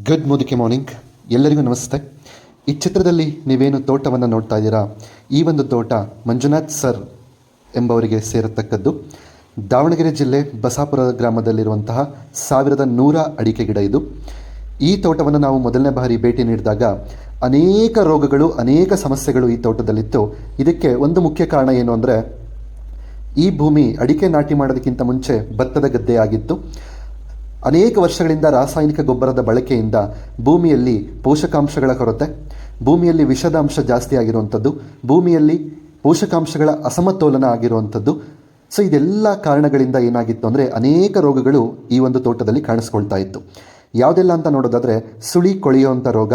Good ಮೋದಿಕೆ morning. ಎಲ್ಲರಿಗೂ ನಮಸ್ತೆ. ಈ ಚಿತ್ರದಲ್ಲಿ ನೀವೇನು ತೋಟವನ್ನು ನೋಡ್ತಾ ಇದ್ದೀರಾ, ಈ ಒಂದು ತೋಟ ಮಂಜುನಾಥ್ ಸರ್ ಎಂಬವರಿಗೆ ಸೇರತಕ್ಕದ್ದು. ದಾವಣಗೆರೆ ಜಿಲ್ಲೆ ಬಸಾಪುರ ಗ್ರಾಮದಲ್ಲಿರುವಂತಹ 1100 ಅಡಿಕೆ ಗಿಡ ಇದು. ಈ ತೋಟವನ್ನು ನಾವು ಮೊದಲನೇ ಬಾರಿ ಭೇಟಿ ನೀಡಿದಾಗ ಅನೇಕ ರೋಗಗಳು, ಅನೇಕ ಸಮಸ್ಯೆಗಳು ಈ ತೋಟದಲ್ಲಿತ್ತು. ಇದಕ್ಕೆ ಒಂದು ಮುಖ್ಯ ಕಾರಣ ಏನು ಅಂದರೆ, ಈ ಭೂಮಿ ಅಡಿಕೆ ನಾಟಿ ಮಾಡೋದಕ್ಕಿಂತ ಮುಂಚೆ ಭತ್ತದ ಗದ್ದೆ ಆಗಿತ್ತು. ಅನೇಕ ವರ್ಷಗಳಿಂದ ರಾಸಾಯನಿಕ ಗೊಬ್ಬರದ ಬಳಕೆಯಿಂದ ಭೂಮಿಯಲ್ಲಿ ಪೋಷಕಾಂಶಗಳ ಕೊರತೆ, ಭೂಮಿಯಲ್ಲಿ ವಿಷದ ಅಂಶ ಜಾಸ್ತಿ ಆಗಿರುವಂಥದ್ದು, ಭೂಮಿಯಲ್ಲಿ ಪೋಷಕಾಂಶಗಳ ಅಸಮತೋಲನ ಆಗಿರುವಂಥದ್ದು. ಸೊ ಇದೆಲ್ಲ ಕಾರಣಗಳಿಂದ ಏನಾಗಿತ್ತು ಅಂದರೆ ಅನೇಕ ರೋಗಗಳು ಈ ಒಂದು ತೋಟದಲ್ಲಿ ಕಾಣಿಸ್ಕೊಳ್ತಾ ಇತ್ತು. ಯಾವುದೆಲ್ಲ ಅಂತ ನೋಡೋದಾದರೆ, ಸುಳಿ ಕೊಳೆಯುವಂಥ ರೋಗ,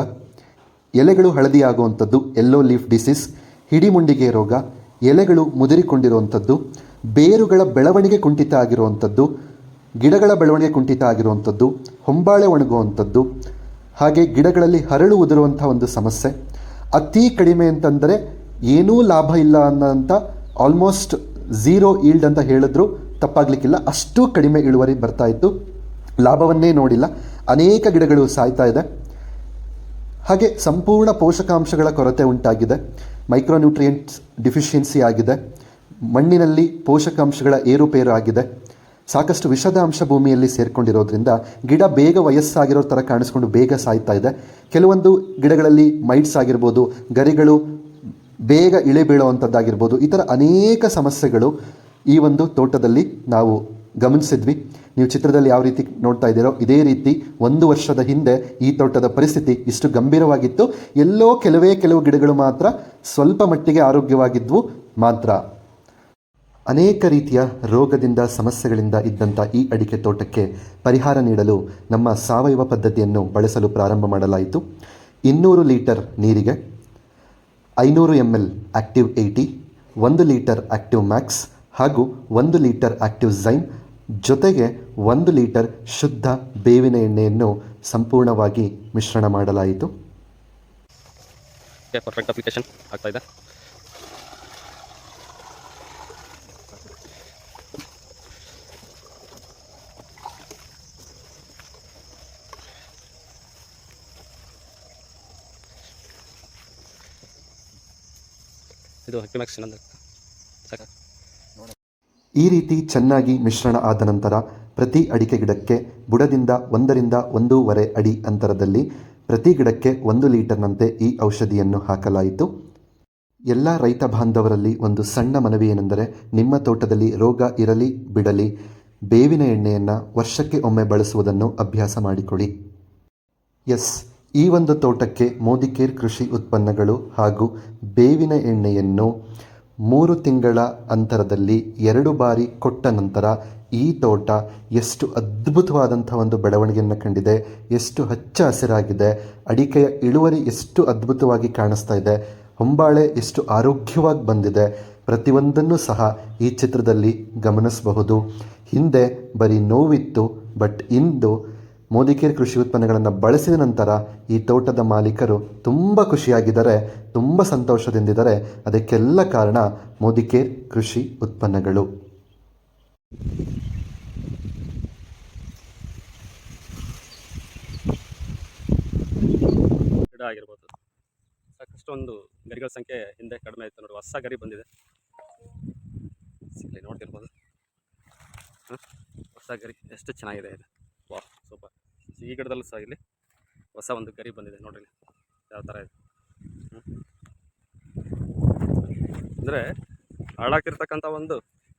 ಎಲೆಗಳು ಹಳದಿ ಆಗುವಂಥದ್ದು, ಯೆಲ್ಲೋ ಲೀಫ್ ಡಿಸೀಸ್, ಹಿಡಿಮುಂಡಿಗೆ ರೋಗ, ಎಲೆಗಳು ಮುದುರಿಕೊಂಡಿರುವಂಥದ್ದು, ಬೇರುಗಳ ಬೆಳವಣಿಗೆ ಕುಂಠಿತ ಆಗಿರುವಂಥದ್ದು, ಗಿಡಗಳ ಬೆಳವಣಿಗೆ ಕುಂಠಿತ ಆಗಿರುವಂಥದ್ದು, ಹೊಂಬಾಳೆ ಒಣಗುವಂಥದ್ದು, ಹಾಗೆ ಗಿಡಗಳಲ್ಲಿ ಹರಳು ಉದುರುವಂಥ ಒಂದು ಸಮಸ್ಯೆ. ಅತಿ ಕಡಿಮೆ ಅಂತಂದರೆ ಏನೂ ಲಾಭ ಇಲ್ಲ ಅನ್ನೋಂಥ, ಆಲ್ಮೋಸ್ಟ್ ಝೀರೋ ಈಲ್ಡ್ ಅಂತ ಹೇಳಿದ್ರು ತಪ್ಪಾಗಲಿಕ್ಕಿಲ್ಲ. ಅಷ್ಟು ಕಡಿಮೆ ಇಳುವರಿ ಬರ್ತಾ ಇತ್ತು, ಲಾಭವನ್ನೇ ನೋಡಿಲ್ಲ. ಅನೇಕ ಗಿಡಗಳು ಸಾಯ್ತಾ ಇದೆ. ಹಾಗೆ ಸಂಪೂರ್ಣ ಪೋಷಕಾಂಶಗಳ ಕೊರತೆ ಉಂಟಾಗಿದೆ, ಮೈಕ್ರೋನ್ಯೂಟ್ರಿಯೆಂಟ್ಸ್ ಡಿಫಿಷಿಯನ್ಸಿ ಆಗಿದೆ, ಮಣ್ಣಿನಲ್ಲಿ ಪೋಷಕಾಂಶಗಳ ಏರುಪೇರು ಆಗಿದೆ, ಸಾಕಷ್ಟು ವಿಷದ ಅಂಶ ಭೂಮಿಯಲ್ಲಿ ಸೇರಿಕೊಂಡಿರೋದ್ರಿಂದ ಗಿಡ ಬೇಗ ವಯಸ್ಸಾಗಿರೋ ಥರ ಕಾಣಿಸ್ಕೊಂಡು ಬೇಗ ಸಾಯ್ತಾ ಇದೆ. ಕೆಲವೊಂದು ಗಿಡಗಳಲ್ಲಿ ಮೈಟ್ಸ್ ಆಗಿರ್ಬೋದು, ಗರಿಗಳು ಬೇಗ ಇಳೆ ಬೀಳುವಂಥದ್ದಾಗಿರ್ಬೋದು, ಈ ಥರ ಅನೇಕ ಸಮಸ್ಯೆಗಳು ಈ ಒಂದು ತೋಟದಲ್ಲಿ ನಾವು ಗಮನಿಸಿದ್ವಿ. ನೀವು ಚಿತ್ರದಲ್ಲಿ ಯಾವ ರೀತಿ ನೋಡ್ತಾ ಇದ್ದೀರೋ ಇದೇ ರೀತಿ 1 ವರ್ಷದ ಹಿಂದೆ ಈ ತೋಟದ ಪರಿಸ್ಥಿತಿ ಇಷ್ಟು ಗಂಭೀರವಾಗಿತ್ತು. ಎಲ್ಲೋ ಕೆಲವು ಗಿಡಗಳು ಮಾತ್ರ ಸ್ವಲ್ಪ ಮಟ್ಟಿಗೆ ಆರೋಗ್ಯವಾಗಿದ್ವು ಮಾತ್ರ. ಅನೇಕ ರೀತಿಯ ರೋಗದಿಂದ, ಸಮಸ್ಯೆಗಳಿಂದ ಇದ್ದಂಥ ಈ ಅಡಿಕೆ ತೋಟಕ್ಕೆ ಪರಿಹಾರ ನೀಡಲು ನಮ್ಮ ಸಾವಯವ ಪದ್ಧತಿಯನ್ನು ಬಳಸಲು ಪ್ರಾರಂಭ ಮಾಡಲಾಯಿತು. 200 ಲೀಟರ್ ನೀರಿಗೆ 500 ml active 80, 1 litre active Max ಹಾಗೂ 1 ಲೀಟರ್ ಆಕ್ಟಿವ್ ಝೈಮ್ ಜೊತೆಗೆ 1 ಲೀಟರ್ ಶುದ್ಧ ಬೇವಿನ ಎಣ್ಣೆಯನ್ನು ಸಂಪೂರ್ಣವಾಗಿ ಮಿಶ್ರಣ ಮಾಡಲಾಯಿತು. ಪರ್ಫೆಕ್ಟ್ ಅಪ್ಲಿಕೇಶನ್ ಆಗ್ತಾ ಇದೆ. ಇದು ಆಕ್ಟಿಮ್ಯಾಕ್ಸ್ ಸಾಕ. ಈ ರೀತಿ ಚೆನ್ನಾಗಿ ಮಿಶ್ರಣ ಆದ ನಂತರ ಪ್ರತಿ ಅಡಿಕೆ ಗಿಡಕ್ಕೆ ಬುಡದಿಂದ 1 ರಿಂದ 1.5 ಅಡಿ ಅಂತರದಲ್ಲಿ ಪ್ರತಿ ಗಿಡಕ್ಕೆ 1 ಲೀಟರ್ನಂತೆ ಈ ಔಷಧಿಯನ್ನು ಹಾಕಲಾಯಿತು. ಎಲ್ಲ ರೈತ ಬಾಂಧವರಲ್ಲಿ ಒಂದು ಸಣ್ಣ ಮನವಿ ಏನೆಂದರೆ, ನಿಮ್ಮ ತೋಟದಲ್ಲಿ ರೋಗ ಇರಲಿ ಬಿಡಲಿ, ಬೇವಿನ ಎಣ್ಣೆಯನ್ನು ವರ್ಷಕ್ಕೆ ಒಮ್ಮೆ ಬಳಸುವುದನ್ನು ಅಭ್ಯಾಸ ಮಾಡಿಕೊಳ್ಳಿ. ಈ ಒಂದು ತೋಟಕ್ಕೆ ಮೋದಿಕೇರ್ ಕೃಷಿ ಉತ್ಪನ್ನಗಳು ಹಾಗೂ ಬೇವಿನ ಎಣ್ಣೆಯನ್ನು 3 ತಿಂಗಳ ಅಂತರದಲ್ಲಿ 2 ಬಾರಿ ಕೊಟ್ಟ ನಂತರ ಈ ತೋಟ ಎಷ್ಟು ಅದ್ಭುತವಾದಂಥ ಒಂದು ಬೆಳವಣಿಗೆಯನ್ನು ಕಂಡಿದೆ, ಎಷ್ಟು ಹಚ್ಚ ಹಸಿರಾಗಿದೆ, ಅಡಿಕೆಯ ಇಳುವರಿ ಎಷ್ಟು ಅದ್ಭುತವಾಗಿ ಕಾಣಿಸ್ತಾ ಇದೆ, ಹೊಂಬಾಳೆ ಎಷ್ಟು ಆರೋಗ್ಯವಾಗಿ ಬಂದಿದೆ, ಪ್ರತಿಯೊಂದನ್ನು ಸಹ ಈ ಚಿತ್ರದಲ್ಲಿ ಗಮನಿಸಬಹುದು. ಹಿಂದೆ ಬರೀ ನೋವಿತ್ತು, ಬಟ್ ಇಂದು ಮೋದಿಕೇರ್ ಕೃಷಿ ಉತ್ಪನ್ನಗಳನ್ನು ಬಳಸಿದ ನಂತರ ಈ ತೋಟದ ಮಾಲೀಕರು ತುಂಬ ಖುಷಿಯಾಗಿದ್ದಾರೆ, ತುಂಬ ಸಂತೋಷದಿಂದಿದ್ದಾರೆ. ಅದಕ್ಕೆಲ್ಲ ಕಾರಣ ಮೋದಿಕೇರ್ ಕೃಷಿ ಉತ್ಪನ್ನಗಳು. ಗಿಡ ಆಗಿರ್ಬೋದು, ಸಾಕಷ್ಟು ಒಂದು ಗರಿಗಳ ಸಂಖ್ಯೆ ಹಿಂದೆ ಕಡಿಮೆ ಇತ್ತು ನೋಡಿ, ಹೊಸ ಗರಿ ಬಂದಿದೆ. ಇಲ್ಲಿ ನೋಡ್ತಿರ್ಬೋದು, ಹೊಸ ಗರಿ ಎಷ್ಟು ಚೆನ್ನಾಗಿದೆ ಇದು. ವಾಹ್, ಸೂಪರ್. ಈ ಗಿಡದಲ್ಲೂ ಸಹ ಇಲ್ಲಿ ಹೊಸ ಒಂದು ಗರಿ ಬಂದಿದೆ ನೋಡ್ರಿ, ಯಾವ ಥರ ಇದೆ. ಅಂದರೆ ಹಾಳಾಗಿರ್ತಕ್ಕಂಥ ಒಂದು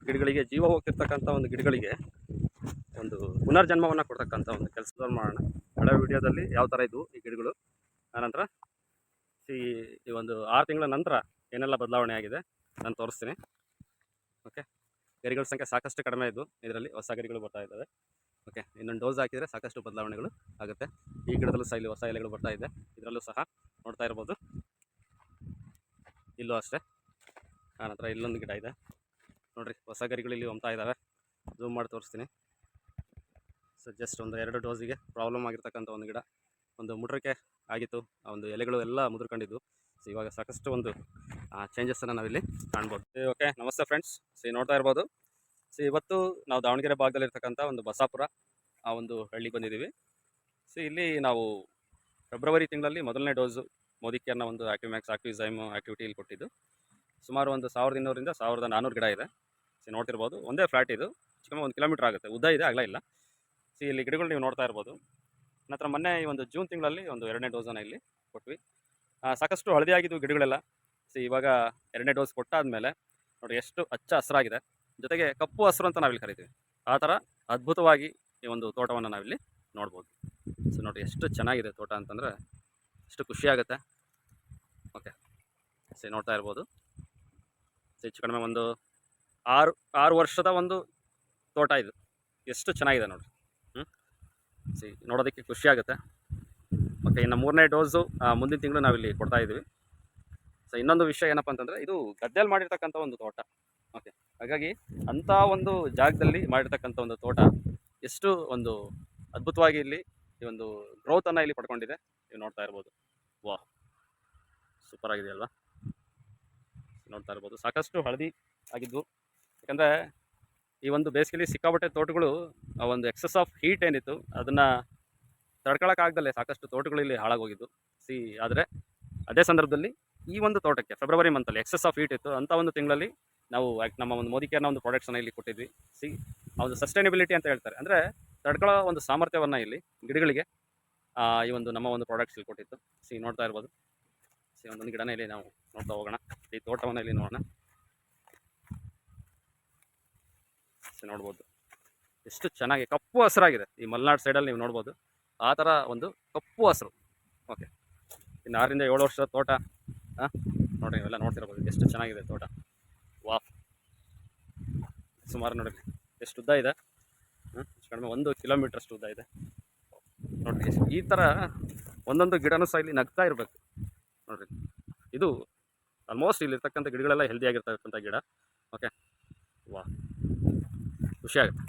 ಗಿಡಗಳಿಗೆ, ಜೀವ ಹೋಗ್ತಿರ್ತಕ್ಕಂಥ ಒಂದು ಗಿಡಗಳಿಗೆ ಒಂದು ಪುನರ್ಜನ್ಮವನ್ನು ಕೊಡ್ತಕ್ಕಂಥ ಒಂದು ಕೆಲಸ ಮಾಡೋಣ. ಹಳೆ ವಿಡಿಯೋದಲ್ಲಿ ಯಾವ ಥರ ಇದ್ವು ಈ ಗಿಡಗಳು, ಆನಂತರ ಈ ಒಂದು 6 ತಿಂಗಳ ನಂತರ ಏನೆಲ್ಲ ಬದಲಾವಣೆ ಆಗಿದೆ ನಾನು ತೋರಿಸ್ತೀನಿ. ಓಕೆ, ಗರಿಗಳ ಸಂಖ್ಯೆ ಸಾಕಷ್ಟು ಕಡಿಮೆ ಇದ್ದು ಇದರಲ್ಲಿ ಹೊಸ ಗರಿಗಳು ಬರ್ತಾ ಇದ್ದಾವೆ. ಓಕೆ, ಇನ್ನೊಂದು ಡೋಸ್ ಹಾಕಿದರೆ ಸಾಕಷ್ಟು ಬದಲಾವಣೆಗಳು ಆಗುತ್ತೆ. ಈ ಗಿಡದಲ್ಲೂ ಸಹ ಇಲ್ಲಿ ಹೊಸ ಎಲೆಗಳು ಬರ್ತಾ ಇದೆ, ಇದರಲ್ಲೂ ಸಹ ನೋಡ್ತಾ ಇರ್ಬೋದು. ಇಲ್ಲೂ ಅಷ್ಟೇ. ಆನಂತರ ಇಲ್ಲೊಂದು ಗಿಡ ಇದೆ ನೋಡಿರಿ, ಹೊಸ ಗರಿಗಳು ಇಲ್ಲಿ ಹೊಮ್ತಾ ಇದ್ದಾವೆ. ಝೂಮ್ ಮಾಡಿ ತೋರಿಸ್ತೀನಿ. ಸೊ ಜಸ್ಟ್ ಒಂದು 2 ಡೋಸಿಗೆ ಪ್ರಾಬ್ಲಮ್ ಆಗಿರ್ತಕ್ಕಂಥ ಒಂದು ಗಿಡ, ಒಂದು ಮುಡ್ರಕ್ಕೆ ಆಗಿತ್ತು, ಆ ಒಂದು ಎಲೆಗಳು ಎಲ್ಲ ಮುದುರ್ಕೊಂಡಿದ್ದು. ಸೊ ಇವಾಗ ಸಾಕಷ್ಟು ಒಂದು ಚೇಂಜಸ್ಸನ್ನು ನಾವಿಲ್ಲಿ ಕಾಣ್ಬೋದು. ಓಕೆ, ನಮಸ್ತೆ ಫ್ರೆಂಡ್ಸ್. ನೋಡ್ತಾ ಇರ್ಬೋದು. ಸೊ ಇವತ್ತು ನಾವು ದಾವಣಗೆರೆ ಭಾಗದಲ್ಲಿರ್ತಕ್ಕಂಥ ಒಂದು ಬಸಾಪುರ ಆ ಒಂದು ಹಳ್ಳಿಗೆ ಬಂದಿದ್ದೀವಿ. ಸೊ ಇಲ್ಲಿ ನಾವು ಫೆಬ್ರವರಿ ತಿಂಗಳಲ್ಲಿ ಮೊದಲನೇ ಡೋಸು ಮೋದಿ ಕೇರ್ನ ಒಂದು ಆಕ್ಟಿವ್ಮ್ಯಾಕ್ಸ್ ಆಕ್ಟಿವಿಸೈಮ್ ಆಕ್ಟಿವಿಟಿಯಲ್ಲಿ ಕೊಟ್ಟಿದ್ದು. ಸುಮಾರು ಒಂದು 1200ರಿಂದ 1400 ಗಿಡ ಇದೆ. ನೋಡ್ತಿರ್ಬೋದು, ಒಂದೇ ಫ್ಲಾಟ್ ಇದು, ಚಿಕ್ಕ 1 ಕಿಲೋಮೀಟರ್ ಆಗುತ್ತೆ, ಉದ್ದ ಇದೆ, ಅಗಲ ಇಲ್ಲ. ಇಲ್ಲಿ ಗಿಡಗಳು ನೀವು ನೋಡ್ತಾ ಇರ್ಬೋದು. ನಂತರ ಮೊನ್ನೆ ಈ ಒಂದು ಜೂನ್ ತಿಂಗಳಲ್ಲಿ ಒಂದು 2ನೇ ಡೋಸನ್ನು ಇಲ್ಲಿ ಕೊಟ್ವಿ. ಸಾಕಷ್ಟು ಹಳದಿ ಆಗಿದ್ವು ಗಿಡಗಳೆಲ್ಲ. ಇವಾಗ 2ನೇ ಡೋಸ್ ಕೊಟ್ಟಾದಮೇಲೆ ನೋಡಿ ಎಷ್ಟು ಹಚ್ಚ ಹಸಿರಾಗಿದೆ, ಜೊತೆಗೆ ಕಪ್ಪು ಹಸಿರು ಅಂತ ನಾವಿಲ್ಲಿ ಕರಿತೀವಿ. ಆ ಥರ ಅದ್ಭುತವಾಗಿ ಈ ಒಂದು ತೋಟವನ್ನು ನಾವಿಲ್ಲಿ ನೋಡ್ಬೋದು. ನೋಡಿ ಎಷ್ಟು ಚೆನ್ನಾಗಿದೆ ತೋಟ ಅಂತಂದರೆ ಎಷ್ಟು ಖುಷಿಯಾಗುತ್ತೆ. ಓಕೆ, ನೋಡ್ತಾ ಇರ್ಬೋದು. ಹೆಚ್ಚು ಕಡಿಮೆ ಒಂದು 6 ವರ್ಷದ ಒಂದು ತೋಟ ಇದು. ಎಷ್ಟು ಚೆನ್ನಾಗಿದೆ ನೋಡಿ. ನೋಡೋದಕ್ಕೆ ಖುಷಿಯಾಗುತ್ತೆ. ಓಕೆ, ಇನ್ನು 3ನೇ ಡೋಸು ಮುಂದಿನ ತಿಂಗಳು ನಾವಿಲ್ಲಿ ಕೊಡ್ತಾ ಇದ್ದೀವಿ. ಇನ್ನೊಂದು ವಿಷಯ ಏನಪ್ಪ ಅಂತಂದರೆ, ಇದು ಗದ್ದೆಯಲ್ಲಿ ಮಾಡಿರ್ತಕ್ಕಂಥ ಒಂದು ತೋಟ. ಓಕೆ, ಹಾಗಾಗಿ ಅಂಥ ಒಂದು ಜಾಗದಲ್ಲಿ ಮಾಡಿರ್ತಕ್ಕಂಥ ಒಂದು ತೋಟ ಎಷ್ಟು ಒಂದು ಅದ್ಭುತವಾಗಿ ಇಲ್ಲಿ ಈ ಒಂದು ಗ್ರೋತನ್ನು ಇಲ್ಲಿ ಪಡ್ಕೊಂಡಿದೆ. ನೀವು ನೋಡ್ತಾ ಇರ್ಬೋದು. ವಾ, ಸೂಪರ್ ಆಗಿದೆ ಅಲ್ವಾ? ನೋಡ್ತಾ ಇರ್ಬೋದು, ಸಾಕಷ್ಟು ಹಳದಿ ಆಗಿದ್ವು. ಯಾಕಂದರೆ ಈ ಒಂದು ಬೇಸಿಗೆಲಿ ಸಿಕ್ಕಾಪಟ್ಟೆ ತೋಟಗಳು ಆ ಒಂದು ಎಕ್ಸಸ್ ಆಫ್ ಹೀಟ್ ಏನಿತ್ತು ಅದನ್ನು ತಡ್ಕೊಳಕ್ಕಾಗ್ದಲ್ಲೇ ಸಾಕಷ್ಟು ತೋಟಗಳು ಇಲ್ಲಿ ಹಾಳಾಗೋಗಿದ್ದು. ಆದರೆ ಅದೇ ಸಂದರ್ಭದಲ್ಲಿ ಈ ಒಂದು ತೋಟಕ್ಕೆ ಫೆಬ್ರವರಿ ಮಂತಲ್ಲಿ ಎಕ್ಸಸ್ ಆಫ್ ಹೀಟ್ ಇತ್ತು, ಅಂಥ ಒಂದು ತಿಂಗಳಲ್ಲಿ ನಾವು ನಮ್ಮ ಒಂದು ಮೋದಿ ಕೇರ್ನ ಒಂದು ಪ್ರಾಡಕ್ಟ್ಸನ್ನು ಇಲ್ಲಿ ಕೊಟ್ಟಿದ್ವಿ. ಆ ಒಂದು ಸಸ್ಟೈನಬಿಲಿಟಿ ಅಂತ ಹೇಳ್ತಾರೆ, ಅಂದರೆ ತಡ್ಕೊಳ್ಳೋ ಒಂದು ಸಾಮರ್ಥ್ಯವನ್ನು ಇಲ್ಲಿ ಗಿಡಗಳಿಗೆ ಈ ಒಂದು ನಮ್ಮ ಒಂದು ಪ್ರಾಡಕ್ಟ್ಸ್ ಇಲ್ಲಿ ಕೊಟ್ಟಿತ್ತು. ನೋಡ್ತಾ ಇರ್ಬೋದು. ಒಂದೊಂದು ಗಿಡನ ಇಲ್ಲಿ ನಾವು ನೋಡ್ತಾ ಹೋಗೋಣ. ಈ ತೋಟವನ್ನು ಇಲ್ಲಿ ನೋಡೋಣ. ನೋಡ್ಬೋದು ಎಷ್ಟು ಚೆನ್ನಾಗಿ ಕಪ್ಪು ಹಸಿರಾಗಿದೆ. ಈ ಮಲೆನಾಡು ಸೈಡಲ್ಲಿ ನೀವು ನೋಡ್ಬೋದು ಆ ಥರ ಒಂದು ಕಪ್ಪು ಹಸಿರು. ಓಕೆ, ಇನ್ನು 6ರಿಂದ 7 ವರ್ಷದ ತೋಟ. ನೋಡಿ, ನೀವೆಲ್ಲ ನೋಡ್ತಿರ್ಬೋದು ಎಷ್ಟು ಚೆನ್ನಾಗಿದೆ ತೋಟ. ವಾಹ್, ಸುಮಾರು ನೋಡಿ ಎಷ್ಟು ಉದ್ದ ಇದೆ. ಕಡಿಮೆ 1 ಕಿಲೋಮೀಟರ್ ಅಷ್ಟು ಉದ್ದ ಇದೆ. ನೋಡಿರಿ, ಈ ಥರ ಒಂದೊಂದು ಗಿಡನೂ ಸಹ ಇಲ್ಲಿ ನಗ್ತಾ ಇರಬೇಕು. ನೋಡಿರಿ, ಇದು ಆಲ್ಮೋಸ್ಟ್ ಇಲ್ಲಿರ್ತಕ್ಕಂಥ ಗಿಡಗಳೆಲ್ಲ ಹೆಲ್ದಿಯಾಗಿರ್ತಕ್ಕಂಥ ಗಿಡ. ಓಕೆ, ವಾಹ್, ಖುಷಿಯಾಗುತ್ತೆ.